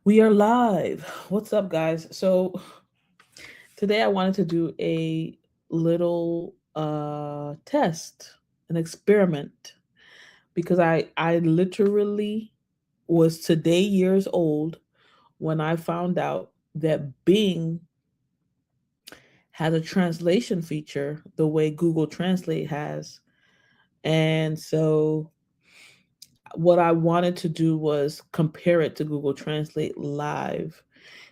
We are live. What's up, guys? So today I wanted to do a little test, an experiment, because I literally was today years old when I found out that Bing has a translation feature the way Google Translate has. And so what I wanted to do was compare it to Google Translate live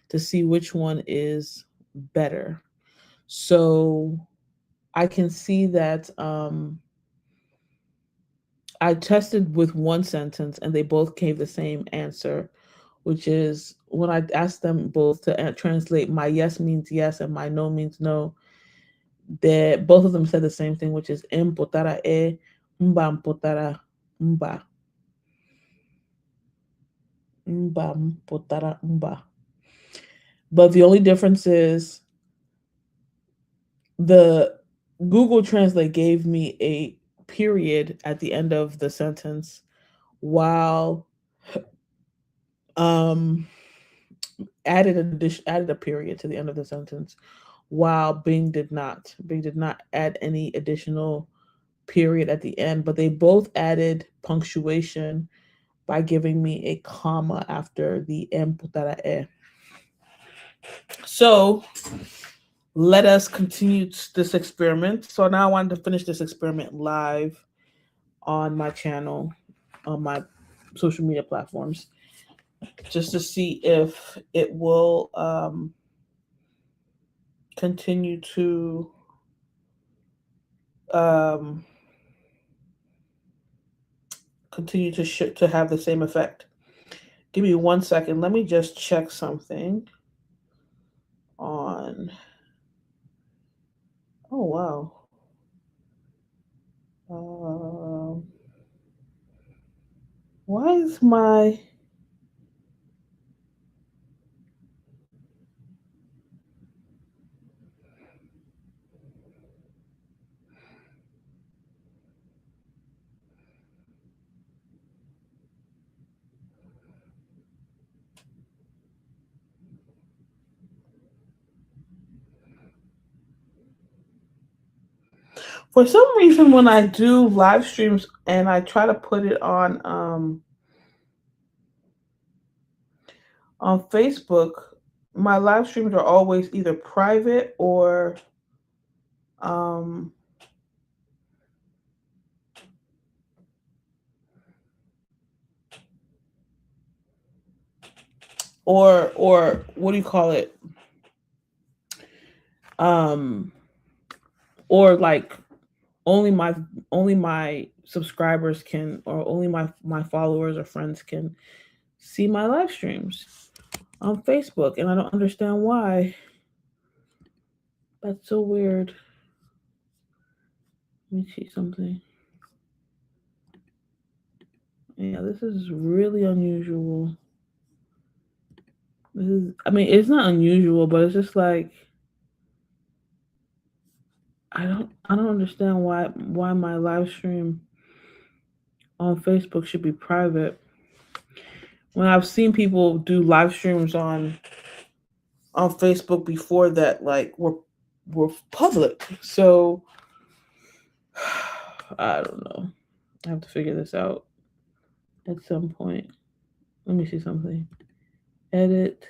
to see which one is better. So I can see that I tested with one sentence and they both gave the same answer, which is when I asked them both to translate my yes means yes and my no means no, that both of them said the same thing, which is impotara mba impotara mba, mba impotara mba. But the only difference is the Google Translate gave me a period at the end of the sentence, while um added a period to the end of the sentence, while Bing did not. Bing did not add any additional period at the end, but they both added punctuation by giving me a comma after the emputara e. So let us continue this experiment. So now I wanted to finish this experiment live on my channel, on my social media platforms, just to see if it will continue um, to have the same effect. Give me 1 second. Let me just check something on. Oh wow. Um, why is my for some reason when I do live streams and I try to put it on Facebook, my live streams are always either private um or what do you call it? Um or like only my only my subscribers can, or only my followers or friends can see my live streams on Facebook, and I don't understand why. That's so weird. Let me see something. Yeah, this is really unusual. This is, I mean, it's not unusual, but it's just like I don't understand why my live stream on Facebook should be private when I've seen people do live streams on Facebook before that, like were public. So I don't know. I have to figure this out at some point. Let me see something. Edit.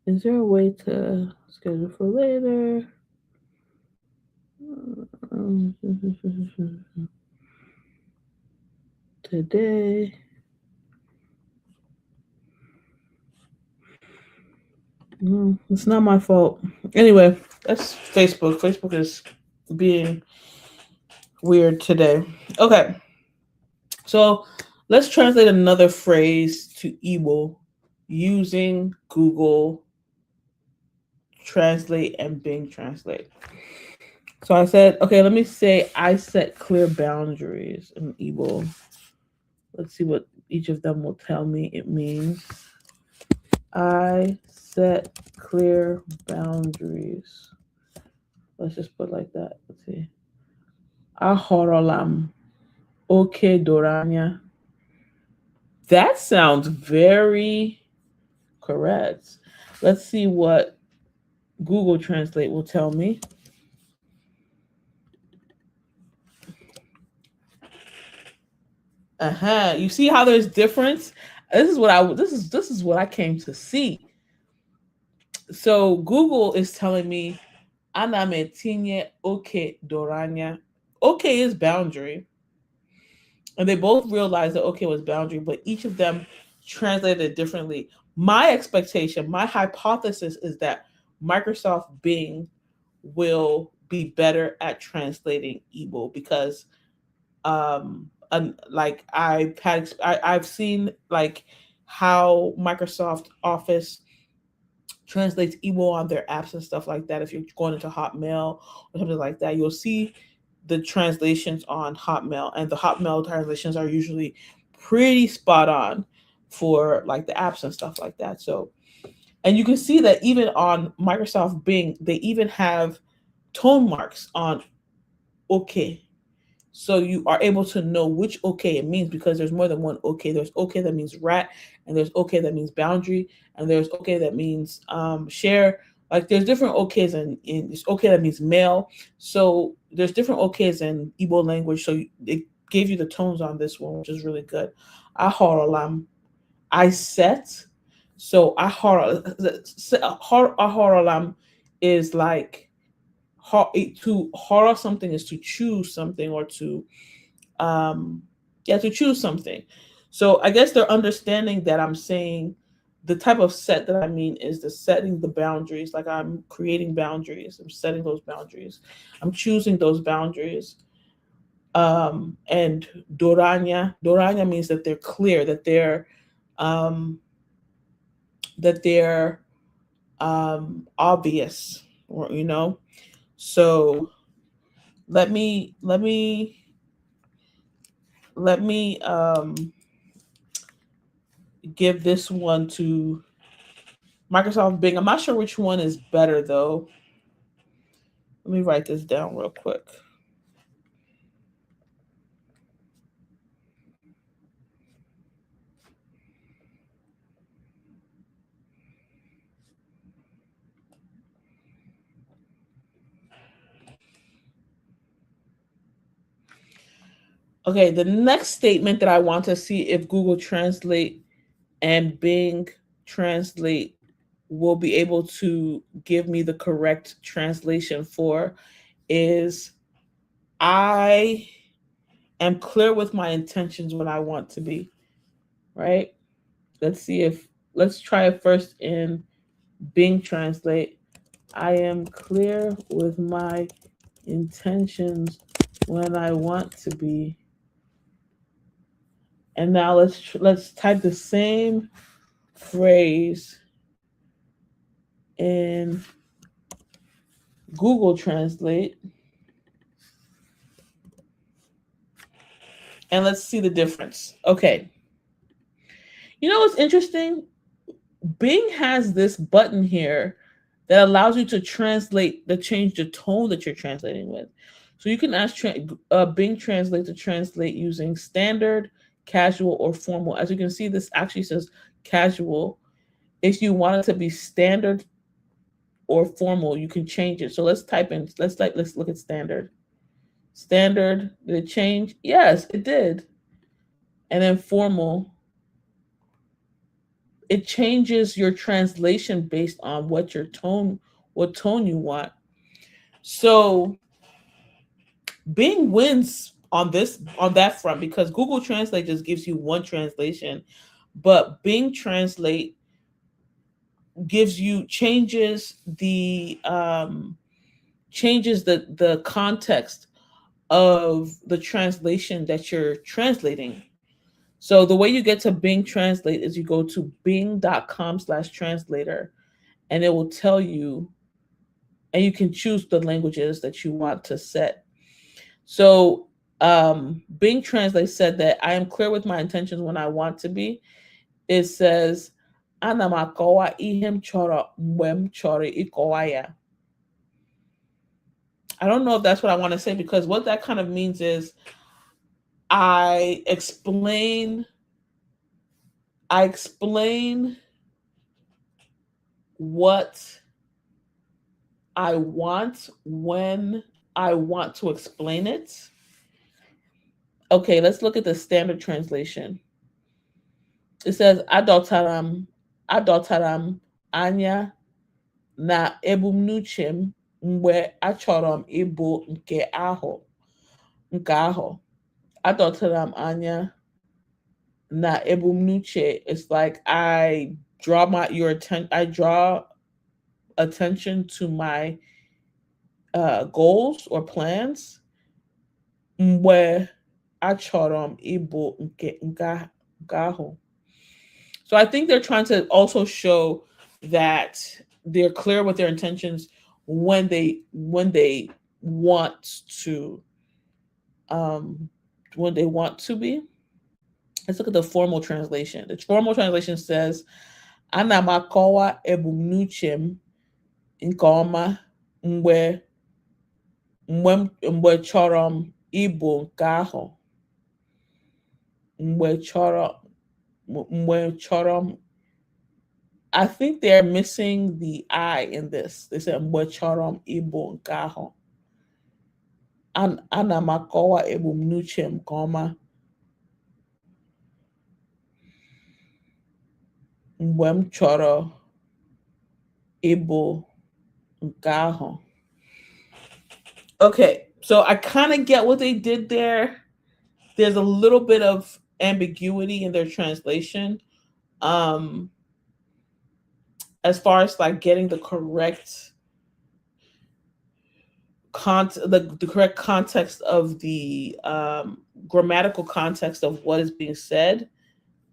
Is there a way to schedule for later? Today. No, it's not my fault. Anyway, that's Facebook. Facebook is being weird today. Okay, so let's translate another phrase to Igbo using Google Translate and Bing Translate. So I said, okay, let me say I set clear boundaries in Igbo. Let's see what each of them will tell me it means. I set clear boundaries. Let's just put it like that. Let's see. Ahorolam. Oke doranya. That sounds very correct. Let's see what Google Translate will tell me. Uh-huh. You see how there's difference? This is what I came to see. So Google is telling me Aname tinye oke doranya. Okay is boundary. And they both realized that okay was boundary, but each of them translated it differently. My expectation, my hypothesis is that Microsoft Bing will be better at translating Igbo because like I've seen like how Microsoft Office translates Igbo on their apps and stuff like that. If you're going into Hotmail or something like that, you'll see the translations on Hotmail, and the Hotmail translations are usually pretty spot on for like the apps and stuff like that. So, and you can see that even on Microsoft Bing, they even have tone marks on okay. So you are able to know which okay it means because there's more than one okay. There's okay that means rat, and there's okay that means boundary, and there's okay that means share. Like there's different okays in it's okay that means male. So there's different okays in Igbo language. So it gave you the tones on this one, which is really good. Ahorolam, I set. So ahorolam is like to horror something is to choose something or to um yeah to choose something. So I guess they're understanding that I'm saying the type of set that I mean is the setting the boundaries, like I'm creating boundaries, I'm setting those boundaries, I'm choosing those boundaries. And doranya means that they're clear, um that they're obvious, or so let me give this one to Microsoft Bing. I'm not sure which one is better though. Let me write this down real quick. Okay, the next statement that I want to see if Google Translate and Bing Translate will be able to give me the correct translation for is I am clear with my intentions when I want to be, right? Let's try it first in Bing Translate. I am clear with my intentions when I want to be. And now let's type the same phrase in Google Translate, and let's see the difference. Okay. You know what's interesting? Bing has this button here that allows you to change the tone that you're translating with. So you can ask Bing Translate to translate using standard, casual, or formal. As you can see, this actually says casual. If you want it to be standard or formal, you can change it. So let's look at standard. Standard, did it change? Yes, it did. And then formal, it changes your translation based on what tone you want. So Bing wins on that front because Google Translate just gives you one translation, but Bing Translate gives you changes the context of the translation that you're translating. So the way you get to Bing Translate is you go to bing.com/translator, and it will tell you, and you can choose the languages that you want to set. So Bing Translate said that I am clear with my intentions when I want to be. It says, "Ana m akọwa ihe m chọrọ mgbe m chọrọ ịkọwa ya." I don't know if that's what I want to say, because what that kind of means is I explain I explain what I want when I want to explain it. Okay, let's look at the standard translation. It says adọtaram anya na ebumnuche m mgbe achọrọ m ịbụ nke ahụ. Adọtaram anya na ebumnuche. It's like I draw attention to my goals or plans mgbe achọrọ m ịbụ nke ahụ. So I think they're trying to also show that they're clear with their intentions when they want to um when they want to be. Let's look at the formal translation. The formal translation says, "Ana m akọwa ebumnuche m nke ọma mgbe mgbe chọrọ m ịbụ nke ahụ." Mgbe chọrọ I think they're missing the I in this. They said mgbe chọrọ m ịbụ nke ahụ. Ana m akọwa ebumnuche m nke ọma mgbe m chọrọ ịbụ nke ahụ. Okay, so I kind of get what they did there. There's a little bit of ambiguity in their translation. As far as like getting the correct the correct context of the grammatical context of what is being said,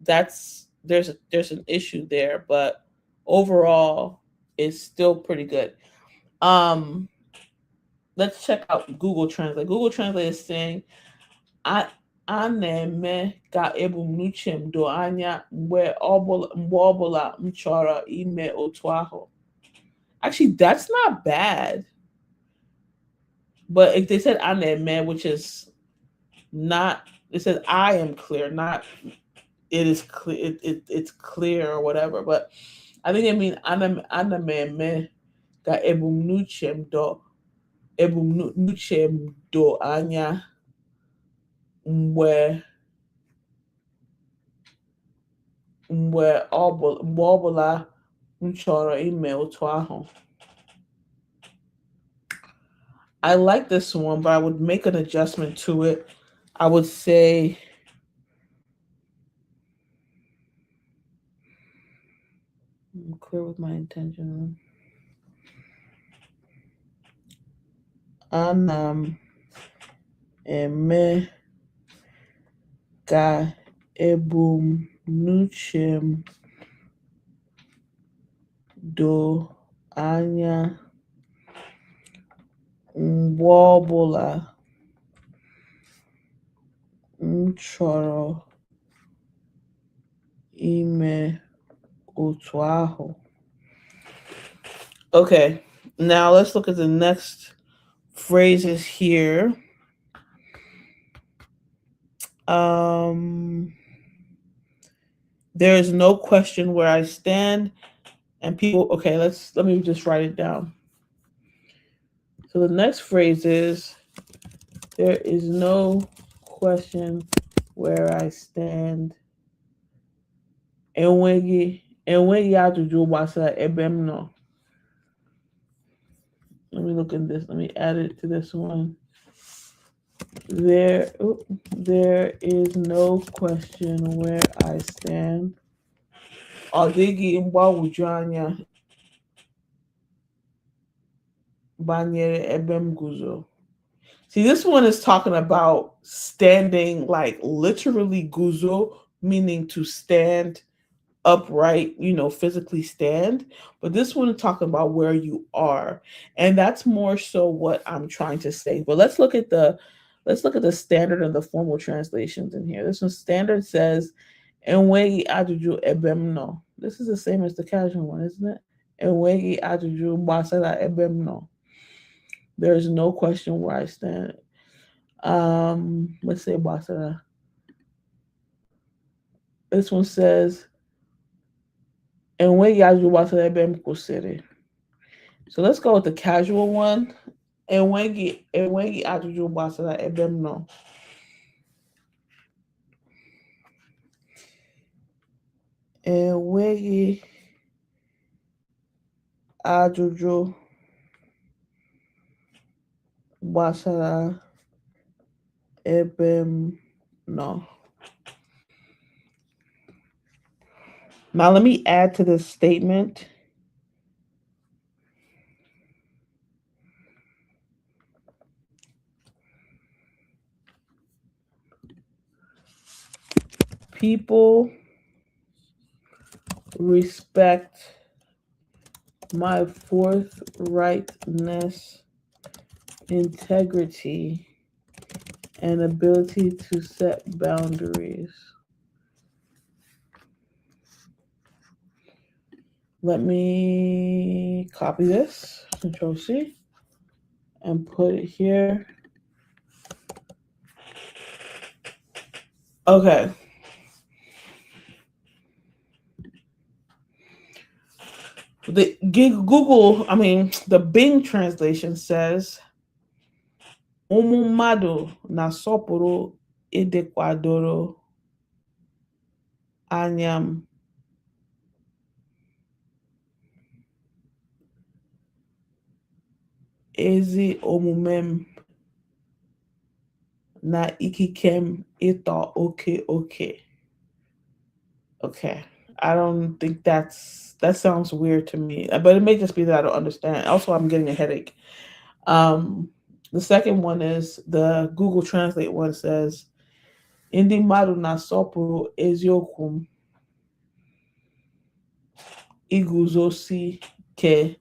there's an issue there, but overall it's still pretty good. Let's check out Google Translate. Google Translate is saying, a na-eme ka ebumnuche m doo anya mgbe ọbụla m chọrọ ime otu ahụ. Actually, that's not bad. But if they said a na-eme, which is not, it says I am clear, not it is clear, it's clear or whatever. But I think it means ana m eme ka ebumnuche m doo anya mgbe ọbụla m chọrọ ime otu ahụ. I like this one, but I would make an adjustment to it. I would say I'm clear with my intention. Ana m eme ka ebumnuche m doo anya mgbe ọbụla m chọrọ ime otu ahụ. Okay, now let's look at the next phrases here. There is no question where I stand. And people, okay, let me just write it down. So the next phrase is, there is no question where I stand. Enweghị ajụjụ gbasara ebe m nọ. Let me look at this. Let me add it to this one. There is no question where I stand. Ọ dịghị mgbagwoju anya banyere ebe m guzo. See, this one is talking about standing, like literally guzo, meaning to stand upright, physically stand. But this one is talking about where you are. And that's more so what I'm trying to say. But let's look at the standard and the formal translations in here. This one standard says, enweghị ajụjụ ebe m nọ. This is the same as the casual one, isn't it? Enweghị ajụjụ gbasara ebe m nọ. There is no question where I stand. Let's say gbasara. This one says, Enweghị ajụjụ gbasara ebe m kwụsịrị. So let's go with the casual one. Enweghị ajụjụ gbasara ebe m nọ. Enweghị ajụjụ gbasara ebe m nọ. Now let me add to this statement. People respect my forthrightness, integrity, and ability to set boundaries. Let me copy this, Control C, and put it here. Okay. The the Bing translation says, Ụmụ mmadụ na-asọpụrụ idekwadoro anya m. Ezi omume m na ikike m ịtọ oke. Okay. I don't think that sounds weird to me, but it may just be that I don't understand. Also, I'm getting a headache. The second one is the Google Translate one says, Ndị mmadụ na-asọpụrụ eziokwu m, iguzosi ke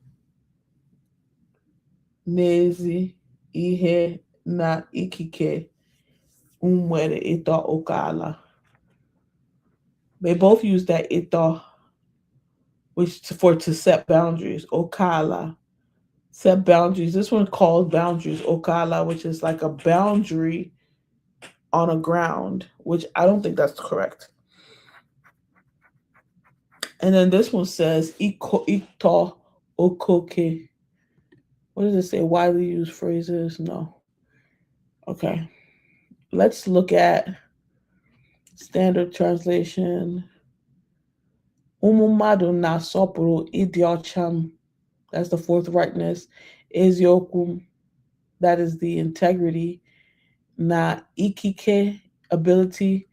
n'ezi ihe na ikike nwere ịtọ oke ala. They both use that ito, which to set boundaries. Okala, set boundaries. This one called boundaries. Okala, which is like a boundary on a ground, which I don't think that's correct. And then this one says ito okoke. What does it say? Widely used phrases? No. Okay. Let's look at standard translation. Umumadu na sopuru idiocham. That's the forthrightness. Eziokum. That is the integrity. Na ikike, ability.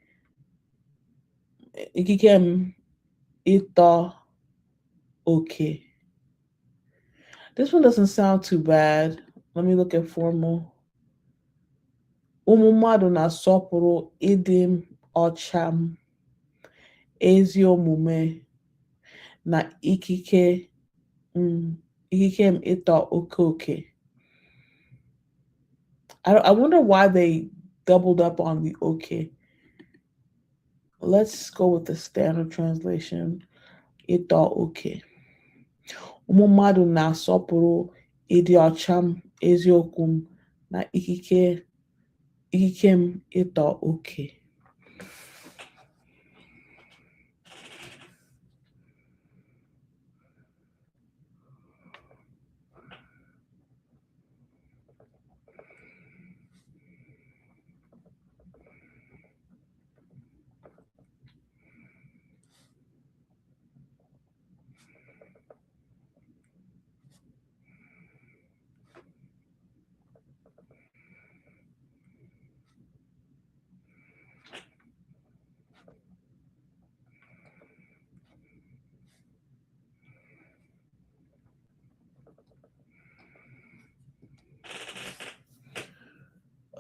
Ikikem ito okay. This one doesn't sound too bad. Let me look at formal. Umumadu na sopuru idim ocham. Ezio mume. Na ikike ikikem ito okay. I wonder why they doubled up on the okay. Let's go with the standard translation. Ito okay. Umumadu na sopuru idiocham eziokum na ikikem ito okay.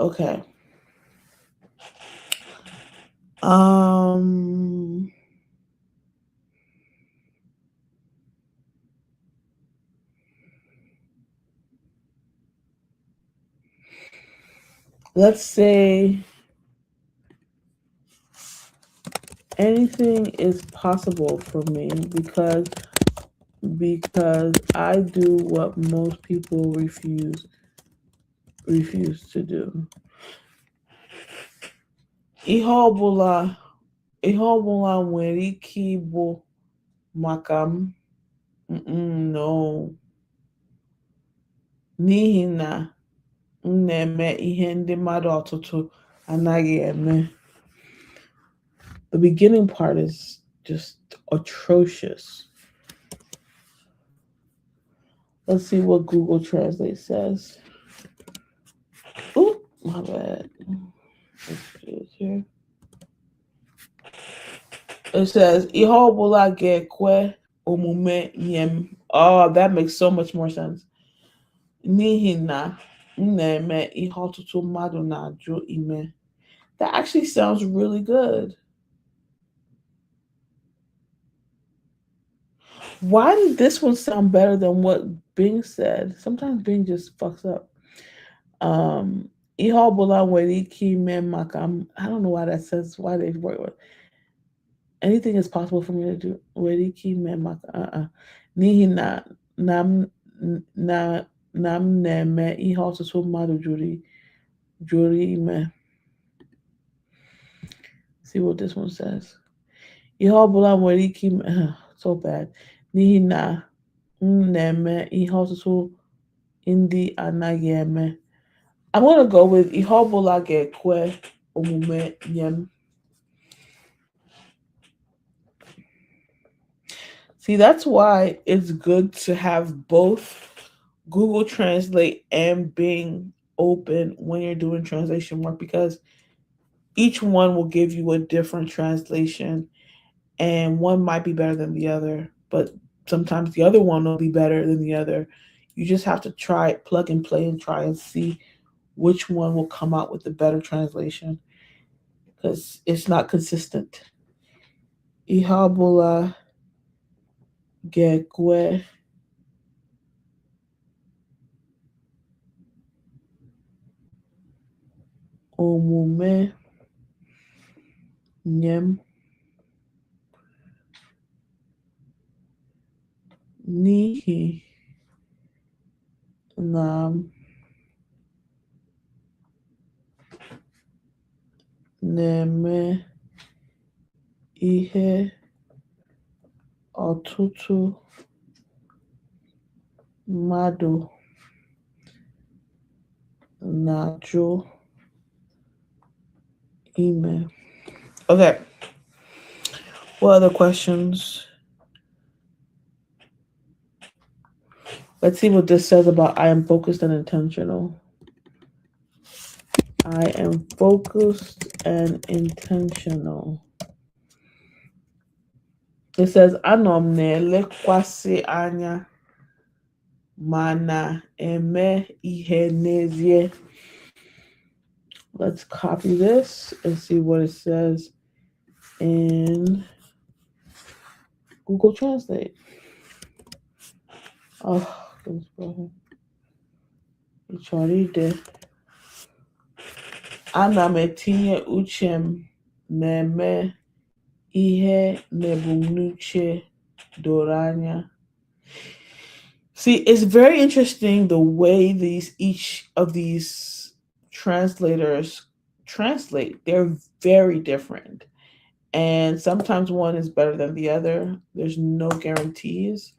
Okay. Let's say anything is possible for me because I do what most people refuse to do. Ihe ọbụla nwere ike ịbụ makam. No. N'ihi na m na-eme ihe ndị mmadụ ọtụtụ anaghị eme. The beginning part is just atrocious. Let's see what Google Translate says. Oh, my bad. Let's do it here. It says, Ihe ọbụla ga-ekwe omume nye. Oh, that makes so much more sense. N'ihi na m na-eme ihe ọtụtụ mmadụ na-ajụ ime. That actually sounds really good. Why did this one sound better than what Bing said? Sometimes Bing just fucks up. Ihe ọbụla nwere ike ime maka m. I don't know why that says why they work with. Anything is possible for me to do. Nwere ike ime maka n'ihi na m na-eme ihe ọtụtụ mmadụ jụrụ ime. See what this one says. Ihe ọbụla nwere ike ime. So bad. N'ihi na m na-eme ihe ọtụtụ ndị anaghị eme. I'm going to go with ihe ọbụla ga-ekwe omume nye m. See, that's why it's good to have both Google Translate and Bing open when you're doing translation work, because each one will give you a different translation, and one might be better than the other, but sometimes the other one will be better than the other. You just have to try it, plug and play, and try and see which one will come out with the better translation, because it's not consistent. Ihe ọbụla ga-ekwe omume nye m n'ihi na m na-eme ihe ọtụtụ mmadụ na-ajụ ime. Okay. What other questions? Let's see what this says about I am focused and intentional. I am focused and intentional. It says, Anọ m na-elekwasị anya ma na-eme ihe n'ezie. Let's copy this and see what it says in Google Translate. Oh, goodness, brother. It's already there. Ana m etinye uche m na-eme ihe n'ebumnuche doro anya. See, it's very interesting the way each of these translators translate. They're very different. And sometimes one is better than the other. There's no guarantees.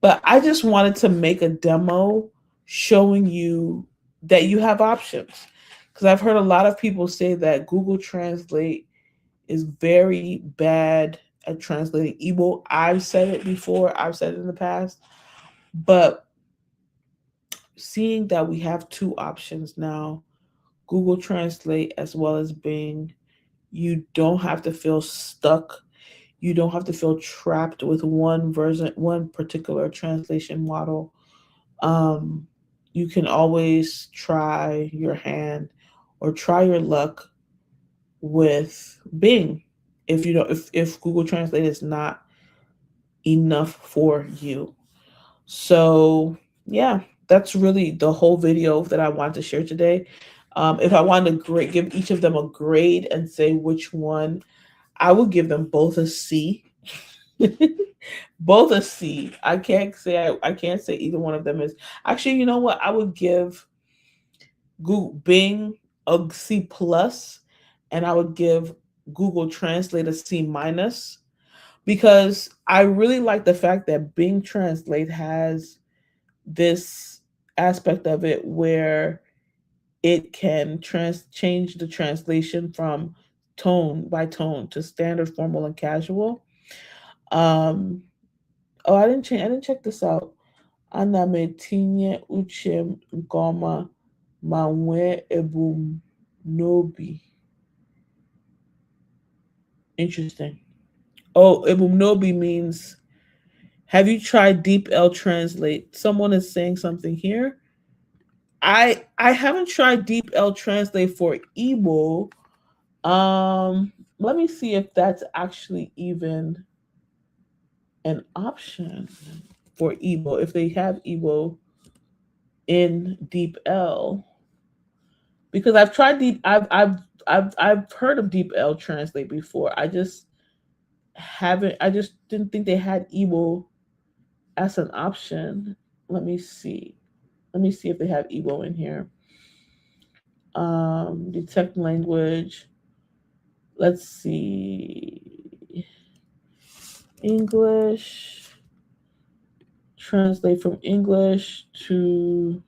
But I just wanted to make a demo showing you that you have options. Because I've heard a lot of people say that Google Translate is very bad at translating Igbo. I've said it before. I've said it in the past. But seeing that we have two options now, Google Translate as well as Bing, you don't have to feel stuck. You don't have to feel trapped with one version, one particular translation model. You can always try your hand or try your luck with Bing if you don't if Google Translate is not enough for you. So yeah, that's really the whole video that I want to share today. If I wanted to give each of them a grade and say which one, I would give them both a C. Both a C. I can't say either one of them is. Actually, you know what? I would give Google Bing a C plus, and I would give Google Translate a C minus, because I really like the fact that Bing Translate has this aspect of it where it can change the translation from tone by tone to standard, formal, and casual. Um, oh, I didn't check this out. Ana m etinye uche m nke ọma ma nwee ebumnobi. Interesting. Oh, ebumnobi means, have you tried Deep L Translate? Someone is saying something here. I haven't tried Deep L Translate for Igbo. Let me see if that's actually even an option for Igbo. If they have Igbo in Deep L, because I've tried Deep. I've heard of Deep L Translate before. I just haven't. I just didn't think they had Igbo as an option. Let me see. Let me see if they have Igbo in here. Detect language. Let's see. English. Translate from English to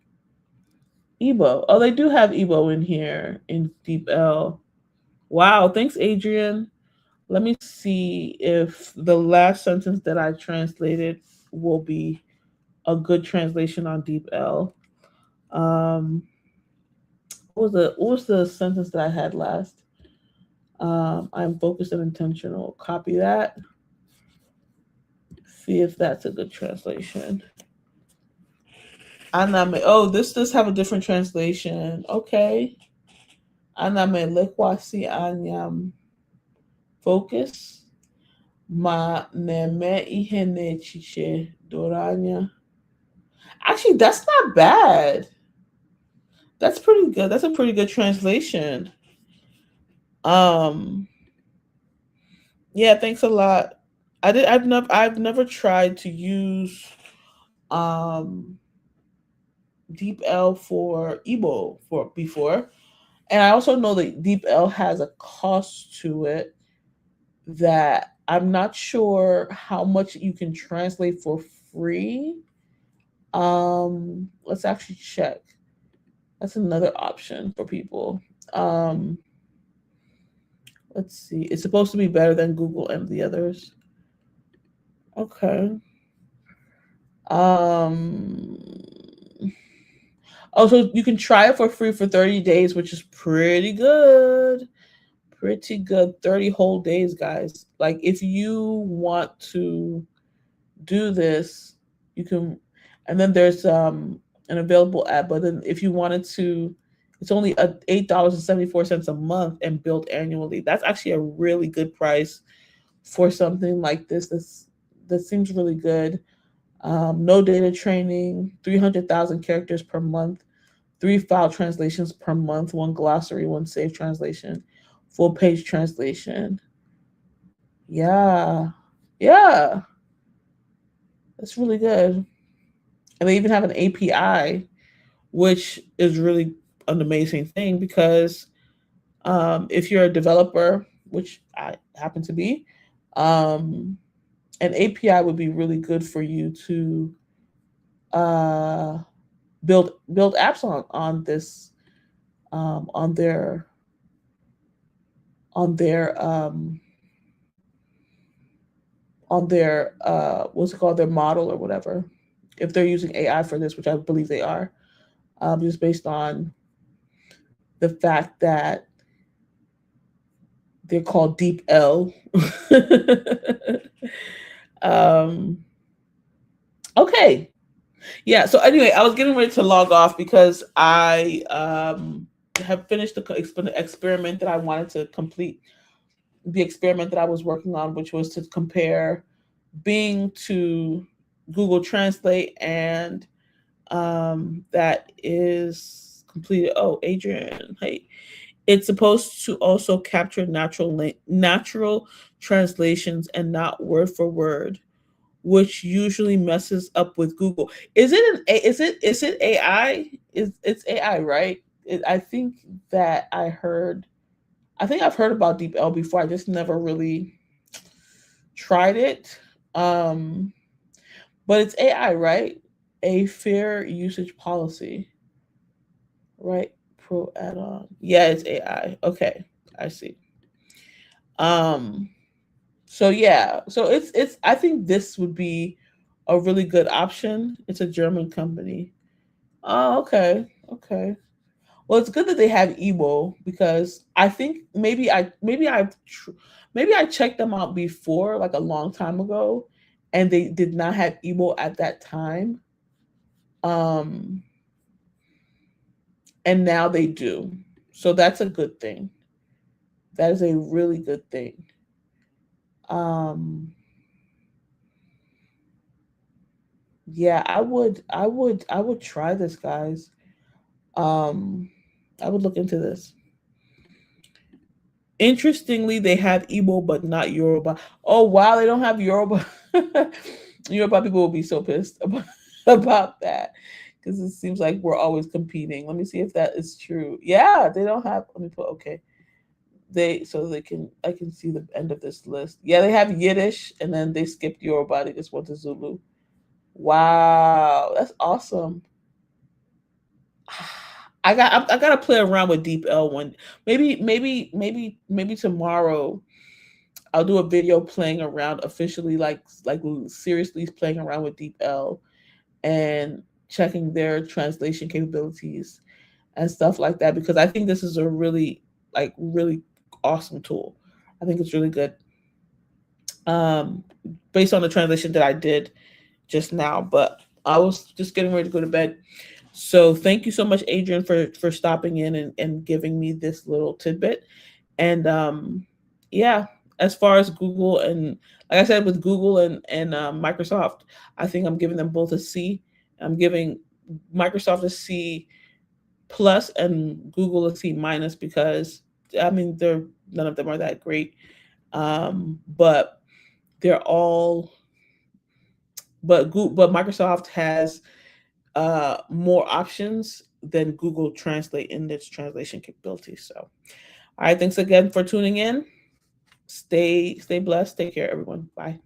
Igbo. Oh, they do have Igbo in here in Deep L. Wow, thanks, Adrian. Let me see if the last sentence that I translated will be a good translation on Deep L. Um, what was the sentence that I had last? I'm focused and intentional. Copy that. See if that's a good translation. Aname. Oh, this does have a different translation. Okay. Aname lekwasi anyam. Focus. Ma neme ihe nechiche doranya. Actually, that's not bad. That's pretty good. That's a pretty good translation. Um, yeah, thanks a lot. I've never tried to use um Deep L for Igbo for before. And I also know that Deep L has a cost to it that I'm not sure how much you can translate for free. Let's actually check. That's another option for people. Um, let's see. It's supposed to be better than Google and the others. Okay. Um, also, you can try it for free for 30 days, which is pretty good. Pretty good. 30 whole days, guys. Like, if you want to do this, you can. And then there's an available app, but then if you wanted to, it's only $8.74 a month and billed annually. That's actually a really good price for something like this. That seems really good. No data training, 300,000 characters per month, 3 file translations per month, one glossary, one safe translation, full page translation. Yeah. Yeah. That's really good. And they even have an API, which is really an amazing thing because if you're a developer, which I happen to be, um, an API would be really good for you to uh, build apps on this on on their um, their what's it called, their model or whatever, if they're using AI for this, which I believe they are, just based on the fact that they're called Deep L. um, okay, yeah. So anyway, I was getting ready to log off because I have finished the experiment that I wanted to complete. The experiment that I was working on, which was to compare Bing to Google Translate, and that is completed. Oh, Adrian, hey, it's supposed to also capture natural translations and not word for word, which usually messes up with Google. Is it is it AI? It's AI, right? I think that I think I've heard about Deep L before. I just never really tried it. Um, but it's AI, right? A fair usage policy, right? Pro add-on. Yeah, it's AI. Okay, I see. Um, so yeah, so it's I think this would be a really good option. It's a German company. Oh, okay. Okay. Well, it's good that they have Igbo because I think maybe I checked them out before, like a long time ago, and they did not have Igbo at that time. Um, and now they do. So that's a good thing. That is a really good thing. Um, yeah, I would try this, guys. Um, I would look into this. Interestingly, they have Igbo but not Yoruba. Oh wow, they don't have Yoruba. Yoruba people will be so pissed about that because it seems like we're always competing. Let me see if that is true. Yeah, they don't have. Let me put okay. They so they can I can see the end of this list. Yeah, they have Yiddish and then they skipped Yoruba. They just went to Zulu. Wow, that's awesome. I gotta play around with Deep L one. Maybe tomorrow I'll do a video playing around officially, like seriously playing around with Deep L and checking their translation capabilities and stuff like that because I think this is a really awesome tool. I think it's really good. Um, based on the translation that I did just now, but I was just getting ready to go to bed. So thank you so much, Adrian, for stopping in and giving me this little tidbit. And yeah, as far as Google and like I said with Google and Microsoft, I think I'm giving them both a C. I'm giving Microsoft a C plus and Google a C minus because I mean they're none of them are that great. But they're all but Microsoft has more options than Google Translate in its translation capabilities. So, all right, thanks again for tuning in. Stay blessed. Take care, everyone. Bye.